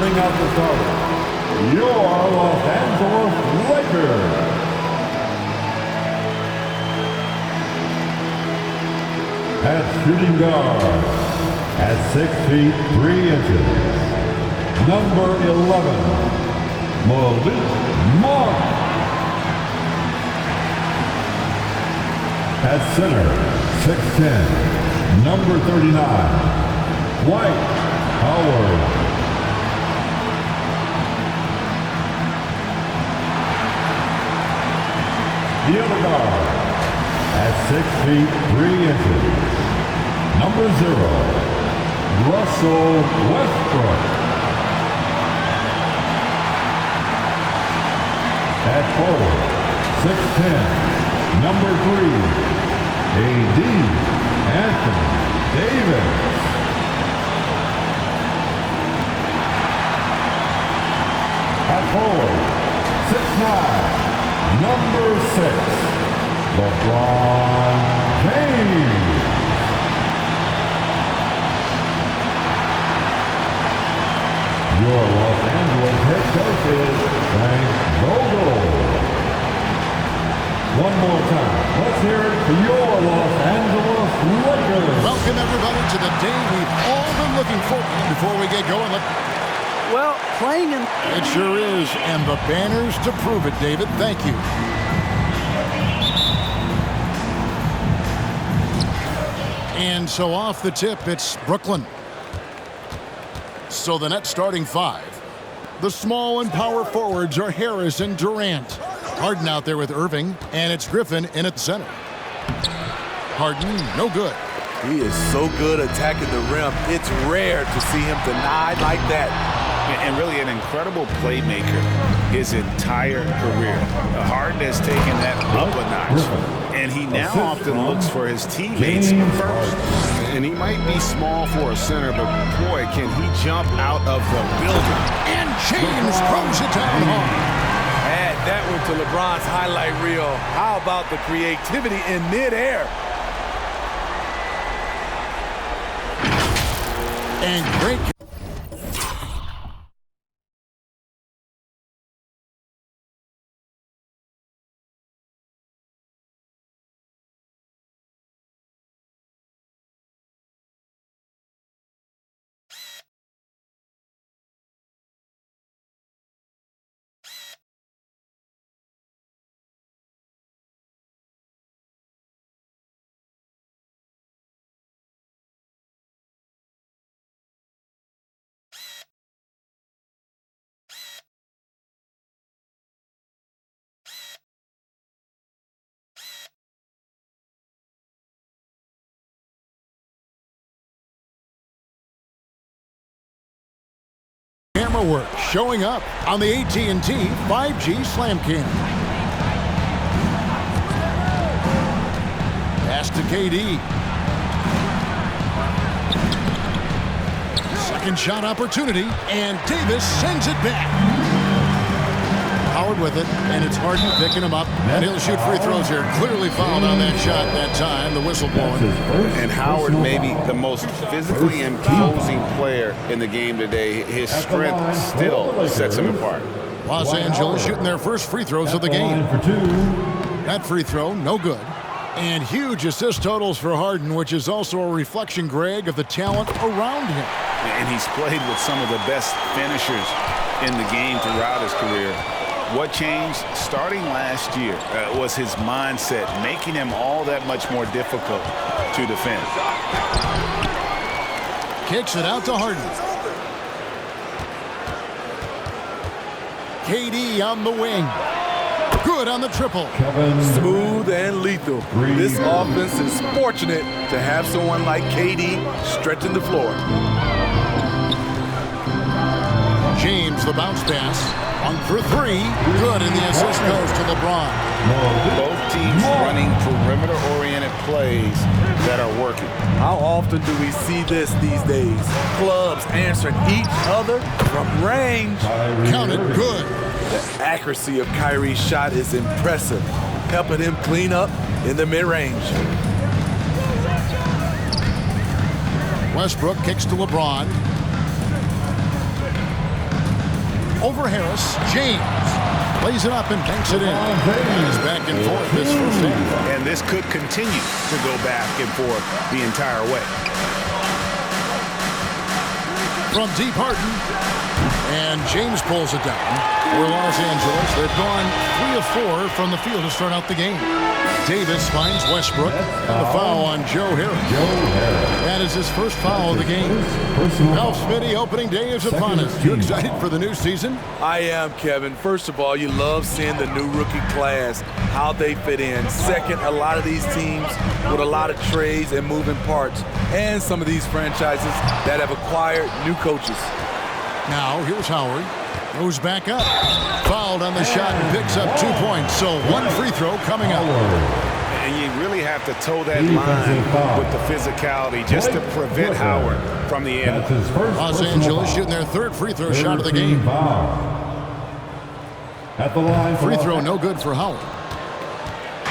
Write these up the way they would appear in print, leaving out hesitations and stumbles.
bring out the starter, your Los Angeles Lakers. At shooting guard, at 6 feet 3 inches, number 11, Malik Monk. At center, 6'10", number 39, Dwight Howard. The other guard, at 6 feet 3 inches, number 0, Russell Westbrook. At forward, 6'10", number 3, A.D. Anthony Davis. At forward, 6'9", number 6, LeBron James. Your Los Angeles head coach is Frank Vogel. One more time, let's hear it for your Los Angeles Lakers. Welcome everybody to the day we've all been looking for. Before we get going, well, playing in... It sure is, and the banners to prove it, David. Thank you. And so off the tip, it's Brooklyn. So the net starting 5. The small and power forwards are Harris and Durant. Harden out there with Irving, and it's Griffin in at center. Harden, no good. He is so good attacking the rim. It's rare to see him denied like that. And really an incredible playmaker his entire career. Harden has taken that up a notch. And he now often looks for his teammates first. And he might be small for a center, but boy, can he jump out of the building. And James throws it down hard. Add that one to LeBron's highlight reel. How about the creativity in midair? And great. Camera work showing up on the AT&T 5G Slam Cam. Pass to KD. Second shot opportunity, and Davis sends it back. Howard with it, and it's Harden picking him up, and he'll shoot free throws here. Clearly fouled on that shot that time, the whistle blowing. And Howard may be the most physically imposing player in the game today. His strength still sets him apart. Los Angeles shooting their first free throws of the game. That free throw, no good. And huge assist totals for Harden, which is also a reflection, Greg, of the talent around him. And he's played with some of the best finishers in the game throughout his career. What changed starting last year was his mindset, making him all that much more difficult to defend. Kicks it out to Harden. KD on the wing. Good on the triple. Smooth and lethal. This offense is fortunate to have someone like KD stretching the floor. James, the bounce pass. On for 3. Good, and the assist goes to LeBron. Both teams running perimeter-oriented plays that are working. How often do we see this these days? Clubs answering each other from range. Counted good. The accuracy of Kyrie's shot is impressive, helping him clean up in the mid-range. Westbrook kicks to LeBron. Over Harris. James lays it up and banks it in. He's back and forth this first half. And this could continue to go back and forth the entire way. From deep, Harden. And James pulls it down. For Los Angeles, they've gone 3 of 4 from the field to start out the game. Davis finds Westbrook. And the foul on Joe Harris. That is his first foul of the game. Ralph Smitty, opening day is upon us. You excited for the new season? I am, Kevin. First of all, you love seeing the new rookie class, how they fit in. Second, a lot of these teams with a lot of trades and moving parts. And some of these franchises that have acquired new coaches. Now, here's Howard. Goes back up. Fouled on the shot and picks up 2 points. So 1 free throw coming up. And you really have to toe that line with the physicality just to prevent Howard from the end. Los Angeles shooting their 3rd free throw shot of the game. At the line, Free throw no good for Howard.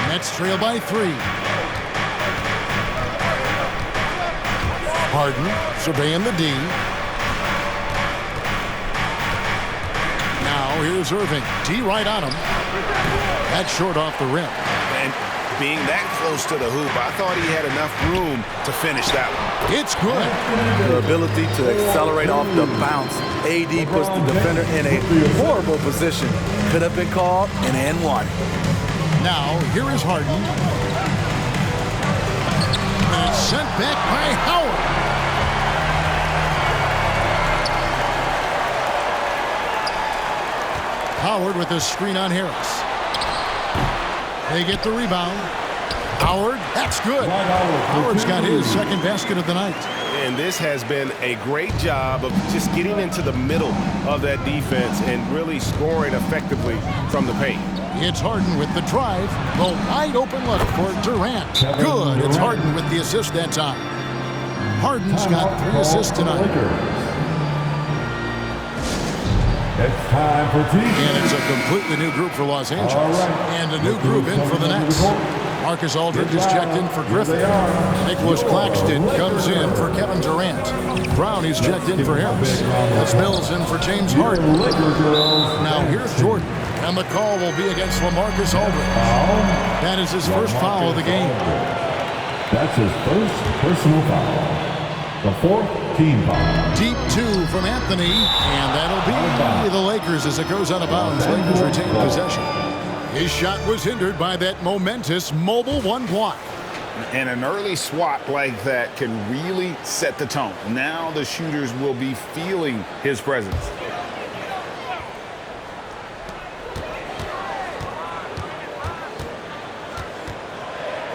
Nets trail by 3. Harden surveying the D. Now here's Irving. D right on him. That's short off the rim. And being that close to the hoop, I thought he had enough room to finish that one. It's good. Their ability to accelerate off the bounce. AD puts the defender in a horrible position. Could have been called an N1. Now here is Harden. And it's sent back by Howard. Howard with a screen on Harris. They get the rebound. Howard, that's good. Howard's got his 2nd basket of the night. And this has been a great job of just getting into the middle of that defense and really scoring effectively from the paint. It's Harden with the drive. The wide open look for Durant. Good. It's Harden with the assist that time. Harden's got 3 assists tonight. It's time for team. And it's a completely new group for Los Angeles. And a new group in for the Nets. Marcus Aldridge is checked in for Griffin. Nicholas Claxton comes in for Kevin Durant. Brown is checked in for Harris. That's Mills in for James Harden. Now here's Jordan. And the call will be against LaMarcus Aldridge. That is his first foul of the game. That's his first personal foul. The 4th team foul. Deep 2 from Anthony, and that'll be the Lakers as it goes out of bounds. Lakers retain possession. His shot was hindered by that momentous mobile 1 block. And an early swat like that can really set the tone. Now the shooters will be feeling his presence.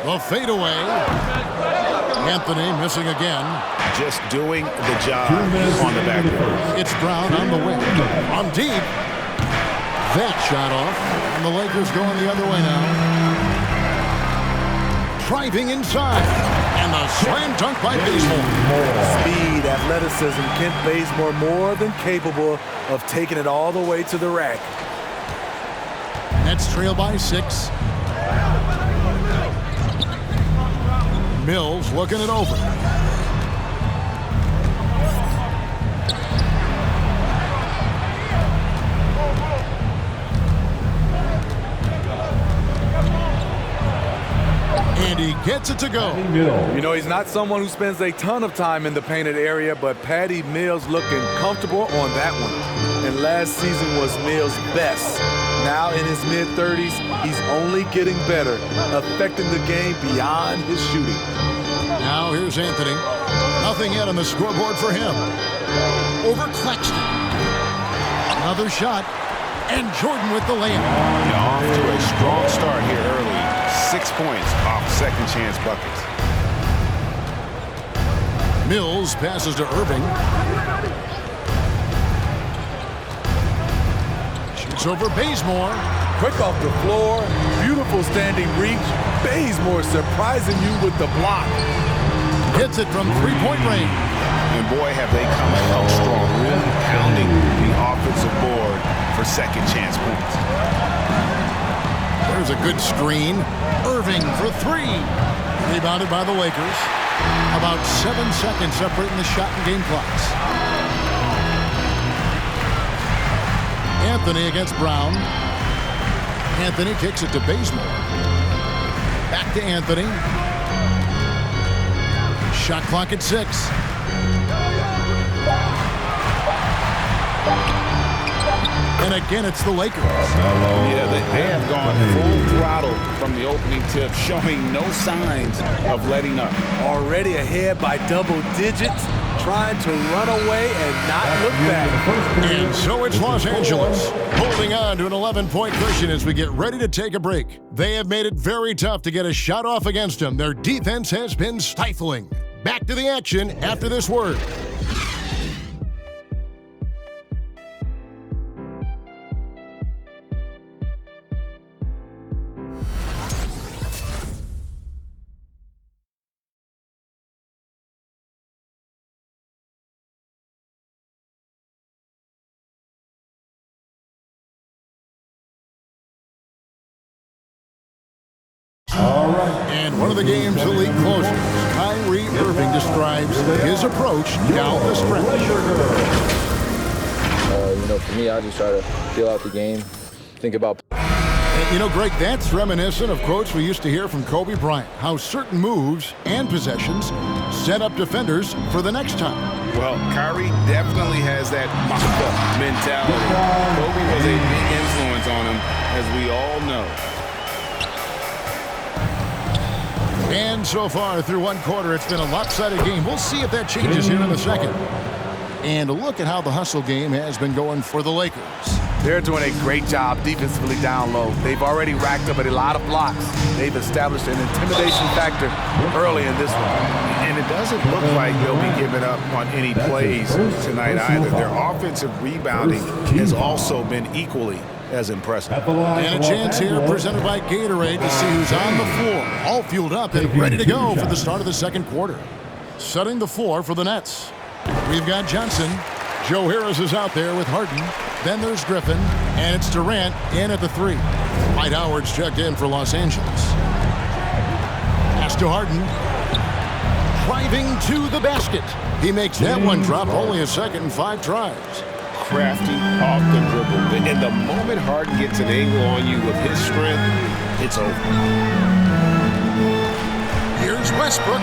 The fadeaway. Anthony missing again. Just doing the job on the backboard. It's Brown on the wing. On deep. That shot off. And the Lakers going the other way now. Driving inside. And the slam dunk by Bazemore. Speed, athleticism. Kent Bazemore more than capable of taking it all the way to the rack. Nets trail by 6. Mills looking it over. And he gets it to go. You know, he's not someone who spends a ton of time in the painted area, but Patty Mills looking comfortable on that one. And last season was Mills' best. Now in his mid-30s, he's only getting better, affecting the game beyond his shooting. Now here's Anthony. Nothing yet on the scoreboard for him. Over Claxton. Another shot. And Jordan with the layup. Off to a strong start here early. 6 points off second chance buckets. Mills passes to Irving. Shoots over Bazemore. Quick off the floor, beautiful standing reach. Bazemore surprising you with the block. Hits it from three-point range. And boy, have they come out strong, really pounding the offensive board for second chance points. There's a good screen. Irving for 3. Rebounded by the Lakers. About 7 seconds separating the shot and game clocks. Anthony against Brown. Anthony kicks it to Bazemore. Back to Anthony. Shot clock at 6. And again, it's the Lakers. Yeah, they have gone full throttle from the opening tip, showing no signs of letting up. Already ahead by double digits, trying to run away and not look back. And so it's Los Angeles, holding on to an 11-point cushion as we get ready to take a break. They have made it very tough to get a shot off against them. Their defense has been stifling. Back to the action after this word. All right. And one of the game's elite closers, Kyrie Irving, describes his approach down the stretch. For me, I just try to feel out the game, think about. And Greg, that's reminiscent of quotes we used to hear from Kobe Bryant, how certain moves and possessions set up defenders for the next time. Well, Kyrie definitely has that Mamba mentality. Kobe was a big influence on him, as we all know. And so far, through one quarter, it's been a lopsided game. We'll see if that changes here in the second. And look at how the hustle game has been going for the Lakers. They're doing a great job defensively down low. They've already racked up a lot of blocks. They've established an intimidation factor early in this one. And it doesn't look like they'll be giving up on any plays tonight either. Their offensive rebounding has also been equally as impressive. And a chance here presented by Gatorade to see who's on the floor, all fueled up and ready to go for the start of the second quarter. Setting the floor for the Nets. We've got Johnson. Joe Harris is out there with Harden. Then there's Griffin, and it's Durant in at the 3. Dwight Howard's checked in for Los Angeles. Pass to Harden. Driving to the basket. He makes that one drop only a second and 5 tries. Crafty off the dribble. And the moment Harden gets an angle on you with his strength, it's over. Here's Westbrook.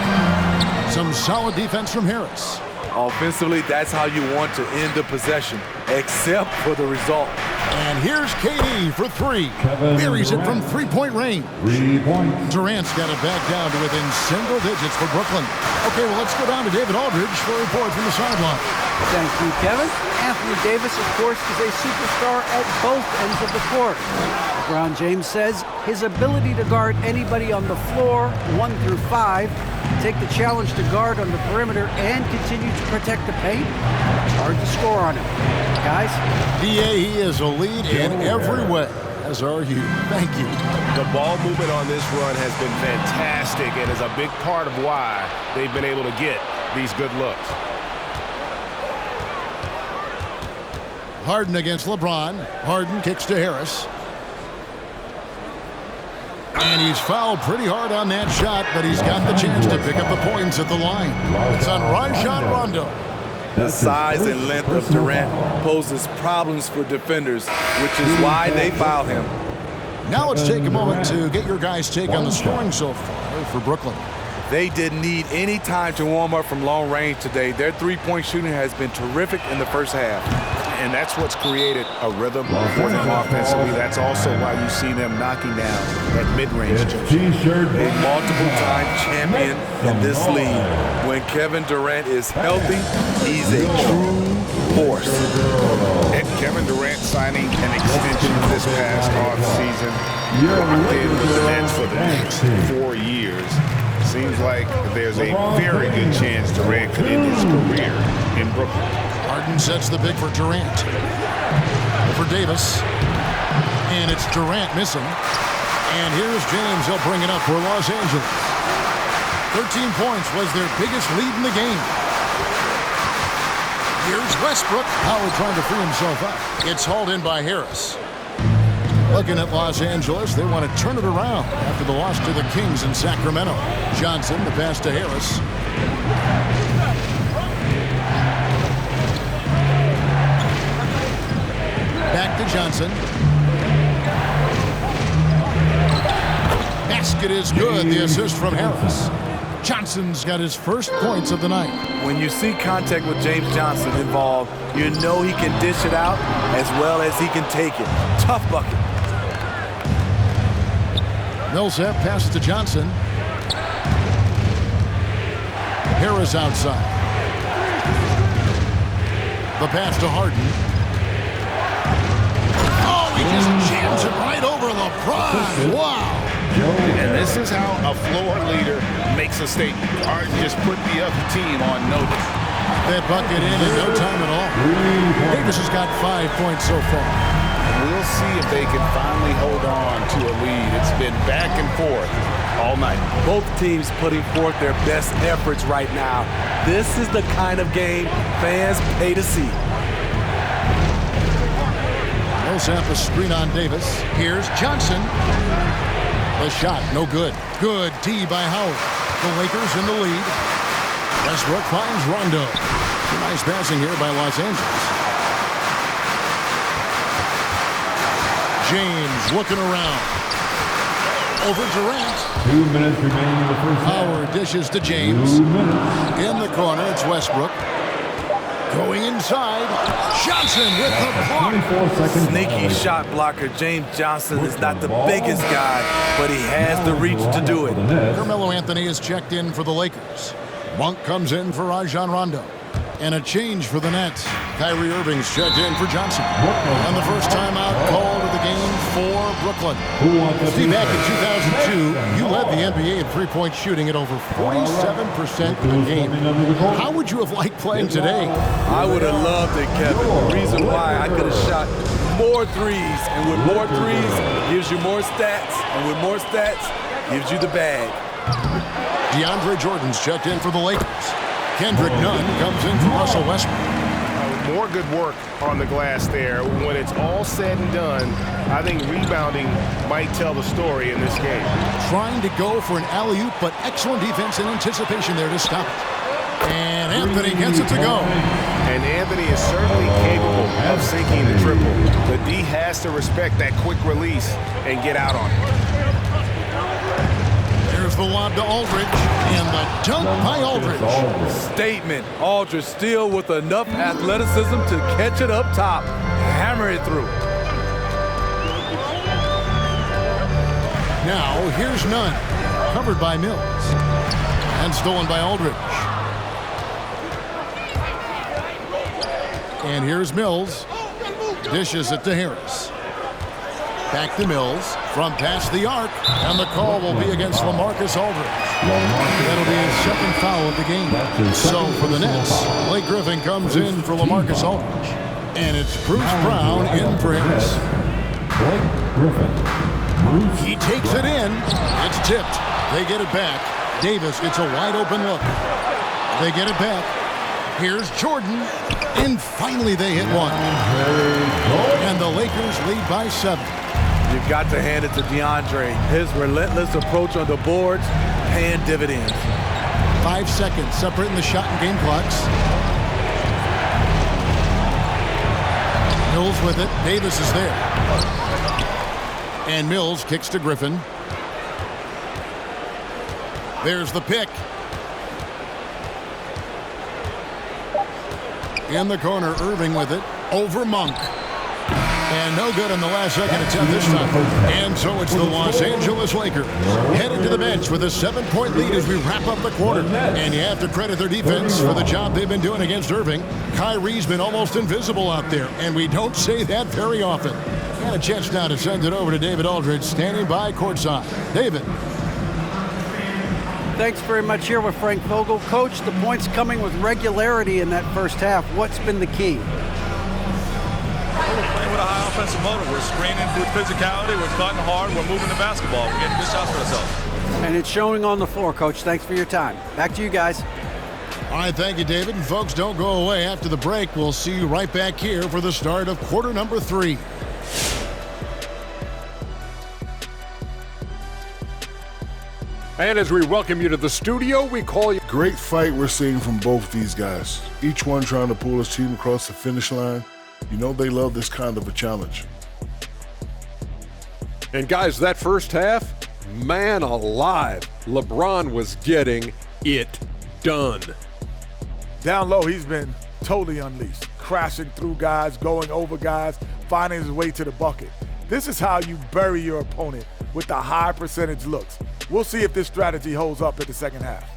Some solid defense from Harris. Offensively, that's how you want to end the possession, except for the result. And here's KD for 3. Buries it from 3-point range. 3 points. Durant's got it back down to within single digits for Brooklyn. Okay, well, let's go down to David Aldridge for a report from the sideline. Thank you, Kevin. Anthony Davis, of course, is a superstar at both ends of the court. LeBron James says his ability to guard anybody on the floor, 1 through 5, take the challenge to guard on the perimeter and continue to protect the paint, it's hard to score on him. Guys? DA, he is a lead in every way, as are you. Thank you. The ball movement on this run has been fantastic and is a big part of why they've been able to get these good looks. Harden against LeBron. Harden kicks to Harris. And he's fouled pretty hard on that shot, but he's got the chance to pick up the points at the line. It's on Rajon Rondo. The size and length of Durant poses problems for defenders, which is why they foul him. Now let's take a moment to get your guys' take on the scoring so far for Brooklyn. They didn't need any time to warm up from long range today. Their three-point shooting has been terrific in the first half. And that's what's created a rhythm for them offensively. That's also why you see them knocking down that mid-range. A multiple-time champion in this league. When Kevin Durant is healthy, he's a true force. And Kevin Durant signing an extension this past offseason, locked in with the Nets for the next 4 years. Seems like there's a very good chance Durant could end his career in Brooklyn. Harden sets the pick for Durant. For Davis. And it's Durant missing. And here's James. He'll bring it up for Los Angeles. 13 points was their biggest lead in the game. Here's Westbrook. Howard trying to free himself up. It's hauled in by Harris. Looking at Los Angeles, they want to turn it around after the loss to the Kings in Sacramento. Johnson, the pass to Harris. Back to Johnson. Johnson. Basket is good. The assist from Harris. Johnson's got his first points of the night. When you see contact with James Johnson involved, you know he can dish it out as well as he can take it. Tough bucket. Millsap passes to Johnson. Harris outside. The pass to Harden. Oh, he just jams it right over LeBron. Wow. And this is how a floor leader makes a statement. Harden just put the other team on notice. That bucket in no time at all. Davis has got 5 points so far. We'll see if they can finally hold on to a lead. It's been back and forth all night. Both teams putting forth their best efforts right now. This is the kind of game fans pay to see. Millsap a screen on Davis. Here's Johnson. The shot, no good. Good D by Howard. The Lakers in the lead. Westbrook finds Rondo. Nice passing here by Los Angeles. James looking around. Over Durant. 2 minutes remaining in the first half. Howard dishes to James. In the corner, it's Westbrook. Going inside. Johnson with the block. 24 seconds. Sneaky shot blocker. James Johnson is not the biggest guy, but he has the reach to do it. Carmelo Anthony is checked in for the Lakers. Monk comes in for Rajon Rondo. And a change for the Nets. Kyrie Irving's checked in for Johnson. And the first timeout called of the game for Brooklyn. See, back in 2002, you led the NBA in three-point shooting at over 47% of the game. How would you have liked playing today? I would have loved it, Kevin. The reason why I could have shot more threes. And with more threes, gives you more stats. And with more stats, gives you the bag. DeAndre Jordan's checked in for the Lakers. Kendrick Nunn comes in for Russell Westbrook. More good work on the glass there. When it's all said and done, I think rebounding might tell the story in this game. Trying to go for an alley-oop, but excellent defense and anticipation there to stop it. And Anthony gets it to go. And Anthony is certainly capable of sinking the triple. The D has to respect that quick release and get out on it. There's the lob to Aldridge, and the dunk by Aldridge. Statement. Aldridge still with enough athleticism to catch it up top. Hammer it through. Now, here's Nunn. Covered by Mills. And stolen by Aldridge. And here's Mills. Dishes it to Harris. Back to Mills from past the arc, and the call will be against LaMarcus Aldridge. That'll be his second foul of the game. So for the Nets, Blake Griffin comes in for LaMarcus Aldridge, and it's Bruce Brown in for Harris. Blake Griffin. He takes it in. It's tipped. They get it back. Davis gets a wide open look. They get it back. Here's Jordan, and finally they hit one. And the Lakers lead by 7. You've got to hand it to DeAndre. His relentless approach on the boards, paying dividends. 5 seconds separating the shot and game clocks. Mills with it. Davis is there. And Mills kicks to Griffin. There's the pick. In the corner, Irving with it. Over Monk. And no good on the last second attempt this time. And so it's the Los Angeles Lakers headed to the bench with a 7-point lead as we wrap up the quarter. And you have to credit their defense for the job they've been doing against Irving. Kyrie's been almost invisible out there, and we don't say that very often. And a chance now to send it over to David Aldridge, standing by courtside. David. Thanks very much here with Frank Vogel. Coach, the points coming with regularity in that first half. What's been the key? We're playing with a high offensive motor. We're screening with physicality. We're cutting hard. We're moving the basketball. We're getting good shots for ourselves. And it's showing on the floor, Coach. Thanks for your time. Back to you guys. All right, thank you, David. And folks, don't go away. After the break, we'll see you right back here for the start of quarter number 3. And as we welcome you to the studio, we call you. Great fight we're seeing from both these guys. Each one trying to pull his team across the finish line. You know they love this kind of a challenge. And guys, that first half, man alive, LeBron was getting it done. Down low, he's been totally unleashed, crashing through guys, going over guys, finding his way to the bucket. This is how you bury your opponent, with the high percentage looks. We'll see if this strategy holds up in the second half.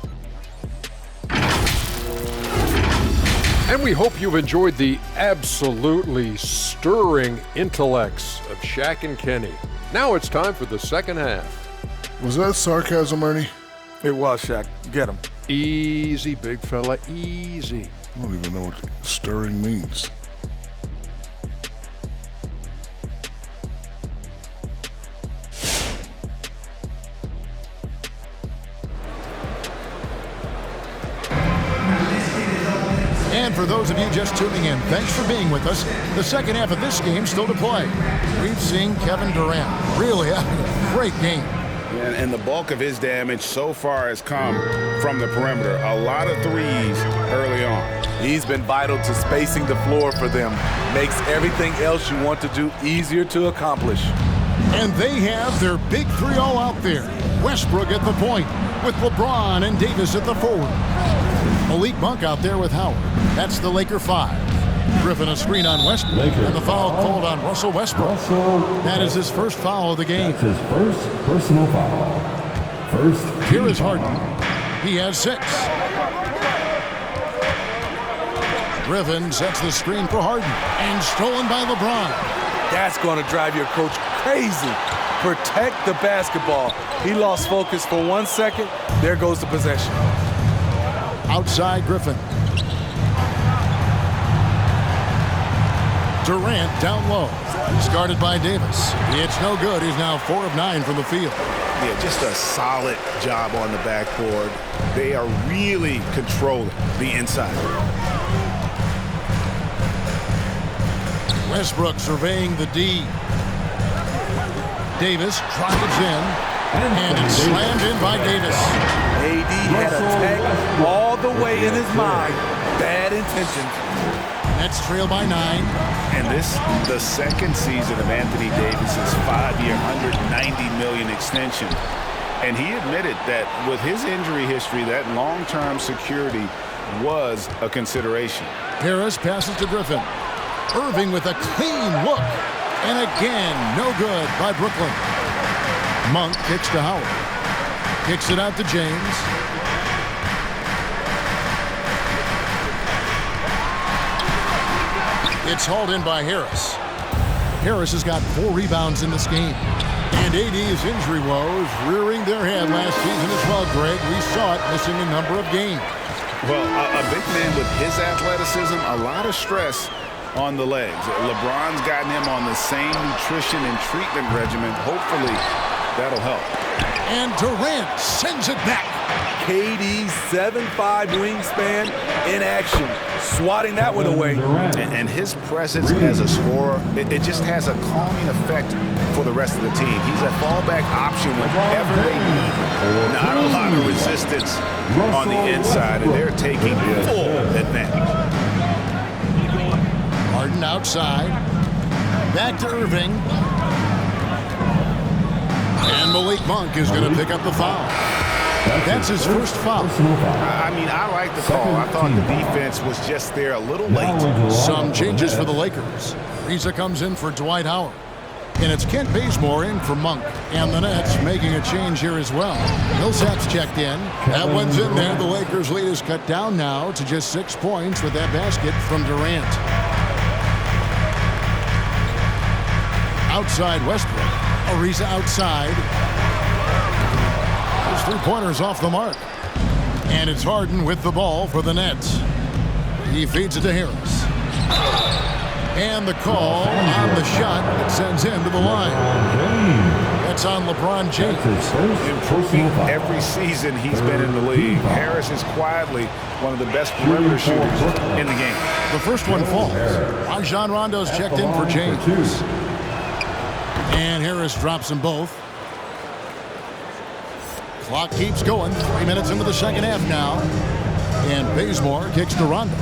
And we hope you've enjoyed the absolutely stirring intellects of Shaq and Kenny. Now it's time for the second half. Was that sarcasm, Ernie? It was, Shaq. Get him. Easy, big fella, easy. I don't even know what stirring means. And for those of you just tuning in, thanks for being with us. The second half of this game still to play. We've seen Kevin Durant really having a great game. And the bulk of his damage so far has come from the perimeter. A lot of threes early on. He's been vital to spacing the floor for them. Makes everything else you want to do easier to accomplish. And they have their big three all out there. Westbrook at the point with LeBron and Davis at the forward. Malik Monk out there with Howard. That's the Laker 5. Griffin a screen on Westbrook, and the foul called on Russell Westbrook. That is his first foul of the game. That's his first personal foul. First. Here is Harden. He has 6. Griffin sets the screen for Harden, and stolen by LeBron. That's going to drive your coach crazy. Protect the basketball. He lost focus for 1 second. There goes the possession. Outside Griffin. Durant down low. He's guarded by Davis. It's no good. He's now 4 of 9 from the field. Yeah, just a solid job on the backboard. They are really controlling the inside. Westbrook surveying the D. Davis drives in, and it's slammed in by Davis. AD had attack all the way in his mind. Bad intentions. Nets trail by 9. And this, the second season of Anthony Davis's 5-year, $190 million extension. And he admitted that with his injury history, that long-term security was a consideration. Harris passes to Griffin. Irving with a clean look. And again, no good by Brooklyn. Monk kicks to Howard. Kicks it out to James. It's hauled in by Harris. Harris has got 4 rebounds in this game. And AD's injury woes rearing their head last season as well, Greg. We saw it missing a number of games. Well, a big man with his athleticism, a lot of stress on the legs. LeBron's gotten him on the same nutrition and treatment regimen. Hopefully, that'll help. And Durant sends it back. KD's 7'5" wingspan in action, swatting that one away. And his presence as a scorer, it just has a calming effect for the rest of the team. He's a fallback option whenever they need. Not a lot of resistance on the inside, and they're taking full advantage. Harden outside. Back to Irving. And Malik Monk is going to pick up the foul. That's his first foul. I mean, I like the call. I thought the defense was just there a little late. Some changes for the Lakers. Reza comes in for Dwight Howard. And it's Kent Bazemore in for Monk. And the Nets making a change here as well. Millsap's checked in. That one's in there. The Lakers' lead is cut down now to just 6 points with that basket from Durant. Outside Westbrook. Ariza outside. His 3-pointers off the mark. And it's Harden with the ball for the Nets. He feeds it to Harris. And the call on the shot that sends him to the line. That's on LeBron James. Improving every season he's been in the league. Harris is quietly one of the best perimeter shooters in the game. The first one falls. Rajon Rondo's checked in for James. And Harris drops them both. Clock keeps going. 3 minutes into the second half now. And Bazemore kicks to Rondo.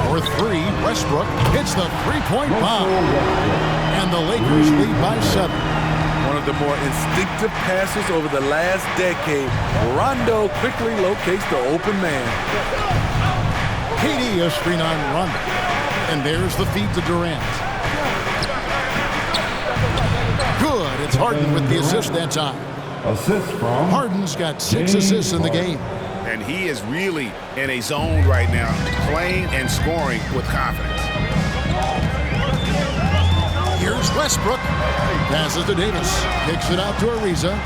For 3, Westbrook hits the 3-point bomb. And the Lakers lead by 7. One of the more instinctive passes over the last decade. Rondo quickly locates the open man. KD a screen on Rondo. And there's the feed to Durant. Good. It's Harden with the assist that time. Assist from Harden's got 6 assists in the game. And he is really in a zone right now, playing and scoring with confidence. Here's Westbrook. Passes to Davis. Kicks it out to Ariza.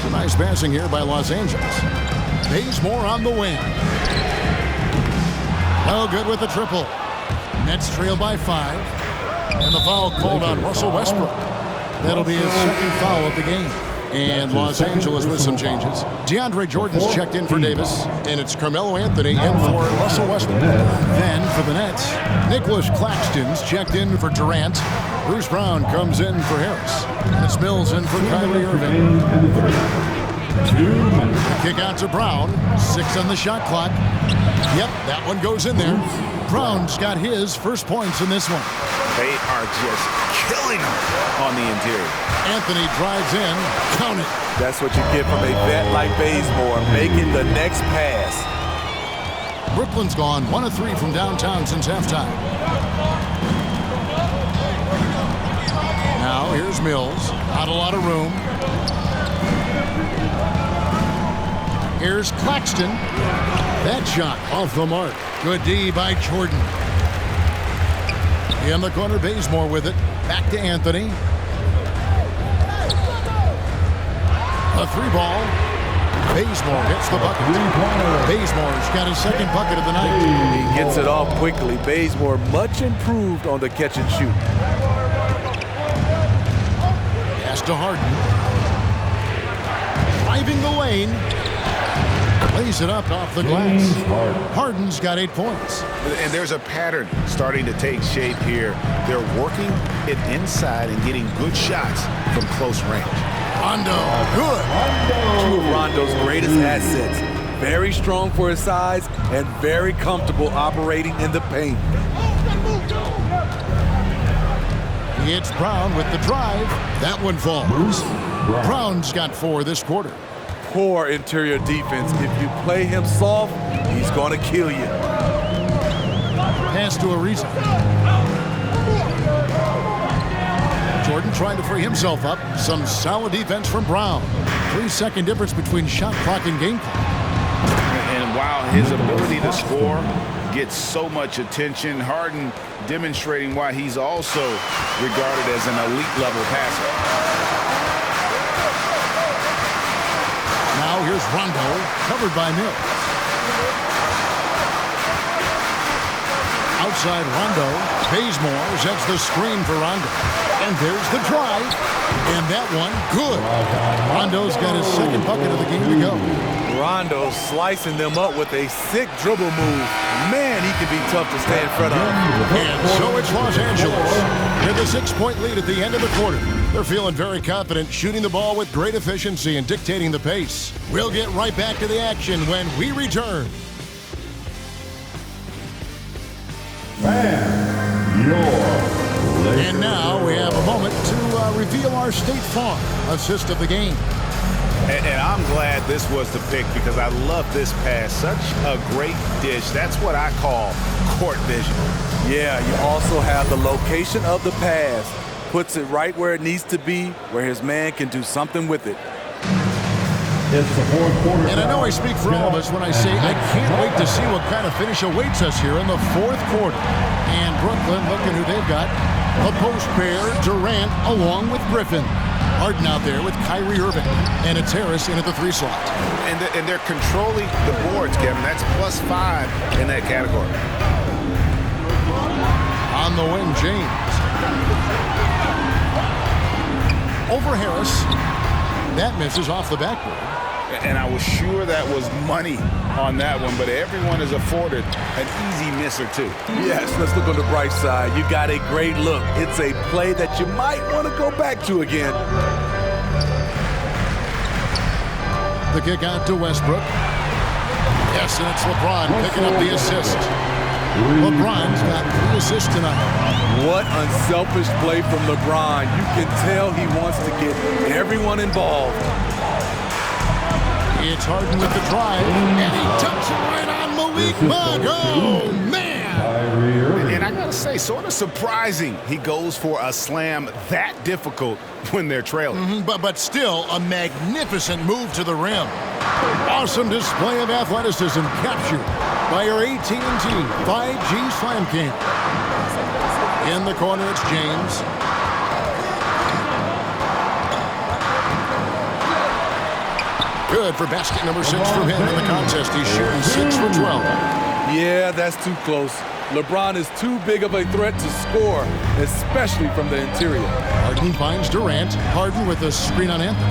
Some nice passing here by Los Angeles. Bazemore on the wing. Oh, good with the triple. Nets trail by 5. And the foul called on Russell Westbrook. That'll be his second foul of the game. And Los Angeles with some changes. DeAndre Jordan's checked in for Davis, and it's Carmelo Anthony in for Russell Westbrook. Then for the Nets, Nicholas Claxton's checked in for Durant. Bruce Brown comes in for Harris. It's Mills in for Kyrie Irving. Kick out to Brown. 6 on the shot clock. Yep, that one goes in there. Brown's got his first points in this one. They are just killing them on the interior. Anthony drives in. Count it. That's what you get from a vet like Bazemore, making the next pass. Brooklyn's gone 1 of 3 from downtown since halftime. Now here's Mills. Not a lot of room. Here's Claxton. That shot off the mark. Good D by Jordan. In the corner, Bazemore with it. Back to Anthony. A 3-ball. Bazemore hits the bucket. Bazemore's got his second bucket of the night. He gets it off quickly. Bazemore much improved on the catch and shoot. Pass to Harden. Driving the lane. Lays it up off the glass. Harden's got 8 points. And there's a pattern starting to take shape here. They're working it inside and getting good shots from close range. Rondo, good. Two of Rondo's greatest assets. Very strong for his size and very comfortable operating in the paint. It's Brown with the drive. That one falls. Brown's got 4 this quarter. Poor interior defense. If you play him soft, he's going to kill you. Pass to Ariza. Jordan trying to free himself up. Some solid defense from Brown. 3-second difference between shot clock and game clock. And while his ability to score gets so much attention, Harden demonstrating why he's also regarded as an elite level passer. Now here's Rondo, covered by Mills. Outside Rondo, Bazemore sets the screen for Rondo. And there's the drive. And that one, good. Rondo's got his second bucket of the game to go. Rondo slicing them up with a sick dribble move. Man, he can be tough to stay in front of. And so it's Los Angeles with a 6-point lead at the end of the quarter. They're feeling very confident, shooting the ball with great efficiency and dictating the pace. We'll get right back to the action when we return. And now we have a moment to reveal our State Farm assist of the game. And I'm glad this was the pick because I love this pass. Such a great dish. That's what I call court vision. Yeah, you also have the location of the pass. Puts it right where it needs to be, where his man can do something with it. It's the fourth quarter. And I know I speak for all of us when I say I can't wait to see what kind of finish awaits us here in the fourth quarter. And Brooklyn, looking who they've got. A post pair, Durant along with Griffin. Harden out there with Kyrie Irving. And it's Harris in at the 3 slot. And they're controlling the boards, Kevin. That's +5 in that category. On the wing, James. Over Harris. That misses off the backboard. And I was sure that was money on that one, but everyone is afforded an easy miss or 2. Yes, let's look on the bright side. You got a great look. It's a play that you might want to go back to again. The kick out to Westbrook. Yes, and it's LeBron picking up the assist. LeBron's got 3 assists tonight. What unselfish play from LeBron. You can tell he wants to get everyone involved. It's Harden with the drive, and he dumps it right on Malik Monk. Oh, man! And I gotta say, sort of surprising he goes for a slam that difficult when they're trailing. But still, a magnificent move to the rim. Awesome display of athleticism captured by your AT&T 5G Slam King. In the corner, it's James. Good for basket number 6 from him in the contest. He's shooting 6 for 12. Yeah, that's too close. LeBron is too big of a threat to score, especially from the interior. Harden finds Durant. Harden with a screen on Anthony.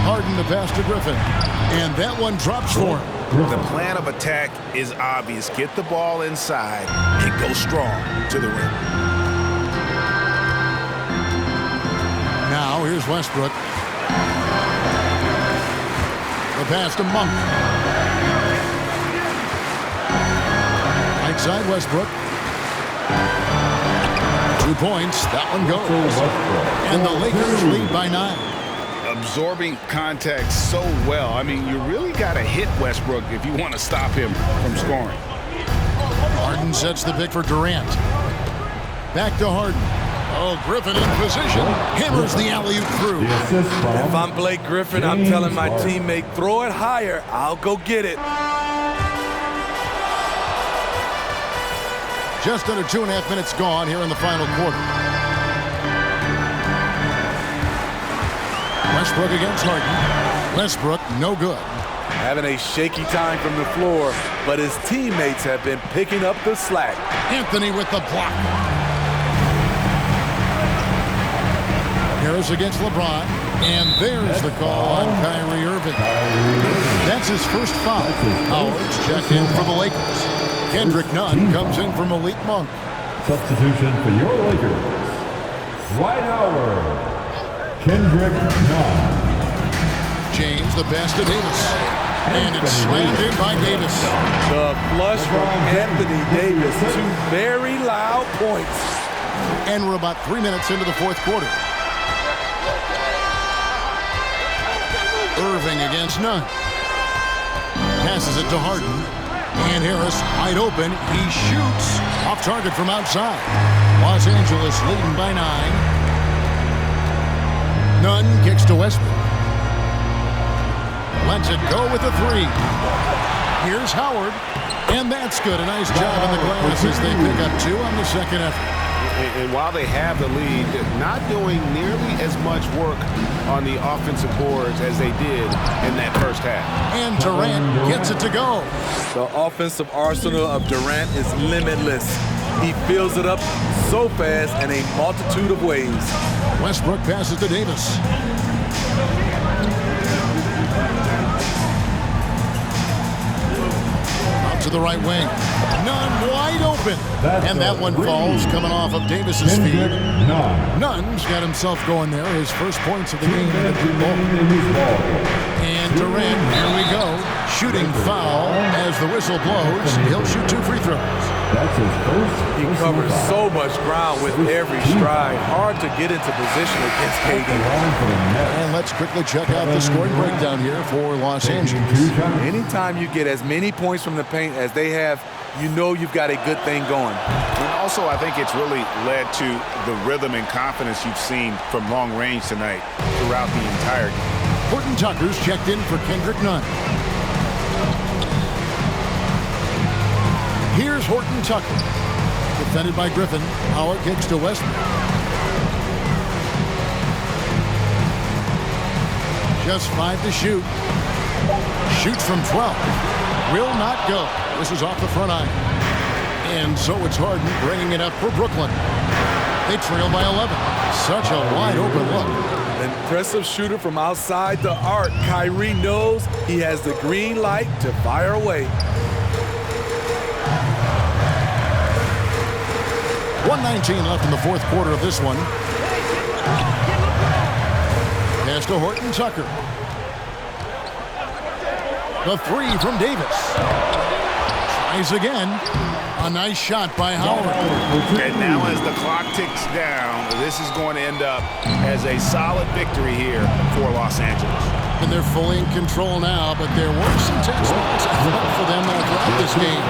Harden the pass to Griffin. And that one drops for him. The plan of attack is obvious. Get the ball inside and go strong to the rim. Now here's Westbrook. The pass to Monk. Right side Westbrook. 2 points. That one goes. And the Lakers lead by 9. Absorbing contact so well. I mean, you really got to hit Westbrook if you want to stop him from scoring. Harden sets the pick for Durant. Back to Harden. Oh, Griffin in position. Hammers the alley-oop through. If I'm Blake Griffin, I'm telling my teammate, throw it higher. I'll go get it. Just under 2.5 minutes gone here in the final quarter. Westbrook against Harden. Westbrook, no good. Having a shaky time from the floor, but his teammates have been picking up the slack. Anthony with the block. Harris against LeBron. And there's the call on Kyrie Irving. That's his first foul. Howard's checked in for the Lakers. Kendrick Nunn comes in for Malik Monk. Substitution for your Lakers. Dwight Howard. Kendrick Nunn. James the pass to Davis. And it's slammed in by Davis. The flush from Anthony Davis. 2 very loud points. And we're about 3 minutes into the fourth quarter. Irving against Nunn. Passes it to Harden. And Harris wide open. He shoots off target from outside. Los Angeles leading by 9. Nunn kicks to Westbrook. Lets it go with a 3. Here's Howard. And that's good. A nice job in the glass as they pick up 2 on the second effort. And while they have the lead, not doing nearly as much work on the offensive boards as they did in that first half. And Durant gets it to go. The offensive arsenal of Durant is limitless. He fills it up so fast in a multitude of ways. Westbrook passes to Davis. Out to the right wing. Nunn wide open. And that one falls coming off of Davis's feet. Nunn's got himself going there. His first points of the game in the ball. And Durant, here we go. Shooting foul as the whistle blows. He'll shoot 2 free throws. That's his first. He covers so much ground with every stride. Hard to get into position against KD. And let's quickly check out the scoring breakdown here for Los Angeles. Anytime you get as many points from the paint as they have, you know you've got a good thing going. And also, I think it's really led to the rhythm and confidence you've seen from long range tonight throughout the entire game. Horton Tucker's checked in for Kendrick Nunn. Here's Horton Tucker. Defended by Griffin. Howard kicks to Westbrook. Just 5 to shoot. Shoots from 12. Will not go. This is off the front iron. And so it's Harden bringing it up for Brooklyn. They trail by 11. Such a wide open look. Impressive shooter from outside the arc. Kyrie knows he has the green light to fire away. 1:19 left in the fourth quarter of this one. Pass to Horton Tucker. The 3 from Davis. Tries again. A nice shot by Howard. And now as the clock ticks down, this is going to end up as a solid victory here for Los Angeles. And they're fully in control now, but there were some tense moments for them throughout this game.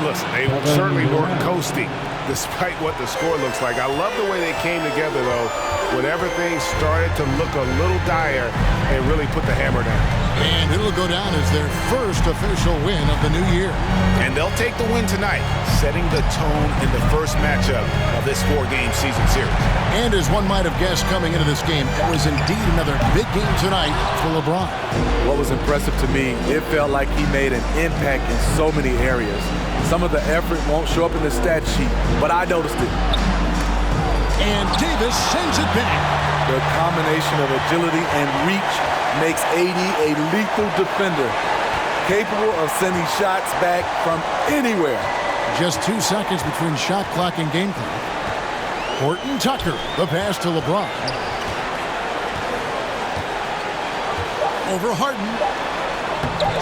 Listen, they certainly weren't coasting despite what the score looks like. I love the way they came together, though. Whenever things started to look a little dire, they really put the hammer down. And it'll go down as their first official win of the new year. And they'll take the win tonight, setting the tone in the first matchup of this 4-game season series. And as one might have guessed coming into this game, it was indeed another big game tonight for LeBron. What was impressive to me, it felt like he made an impact in so many areas. Some of the effort won't show up in the stat sheet, but I noticed it. And Davis sends it back. The combination of agility and reach makes AD a lethal defender, capable of sending shots back from anywhere. Just 2 seconds between shot clock and game clock. Horton Tucker, the pass to LeBron. Over Harden.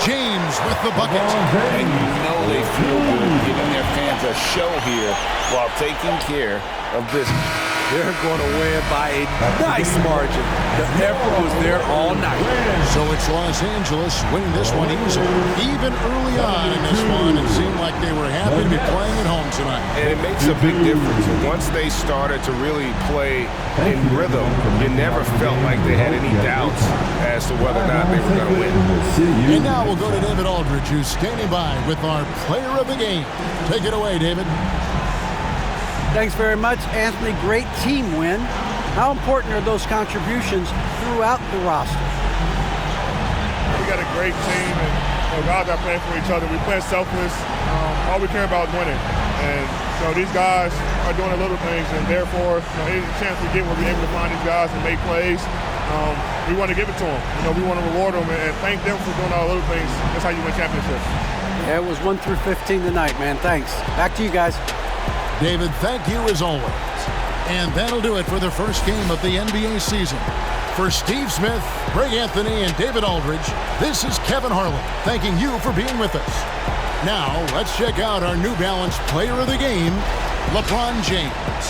James with the bucket. And you know they feel good giving their fans a show here while taking care of business. They're going to win by a nice margin. The effort was there all night. So it's Los Angeles winning this one easily. Even early on in this one, it seemed like they were happy to be playing at home tonight. And it makes a big difference. Once they started to really play in rhythm, you never felt like they had any doubts as to whether or not they were going to win. And now we'll go to David Aldridge, who's standing by with our player of the game. Take it away, David. Thanks very much, Anthony. Great team win. How important are those contributions throughout the roster? We got a great team, and guys are playing for each other. We play selfless. All we care about is winning. And these guys are doing the little things, and therefore, any chance we get, we'll be able to find these guys and make plays. We want to give it to them. We want to reward them and thank them for doing all the little things. That's how you win championships. Yeah, it was 1 through 15 tonight, man. Thanks. Back to you guys. David, thank you as always. And that'll do it for the first game of the NBA season. For Steve Smith, Greg Anthony, and David Aldridge, this is Kevin Harlan thanking you for being with us. Now, let's check out our New Balance player of the game, LeBron James.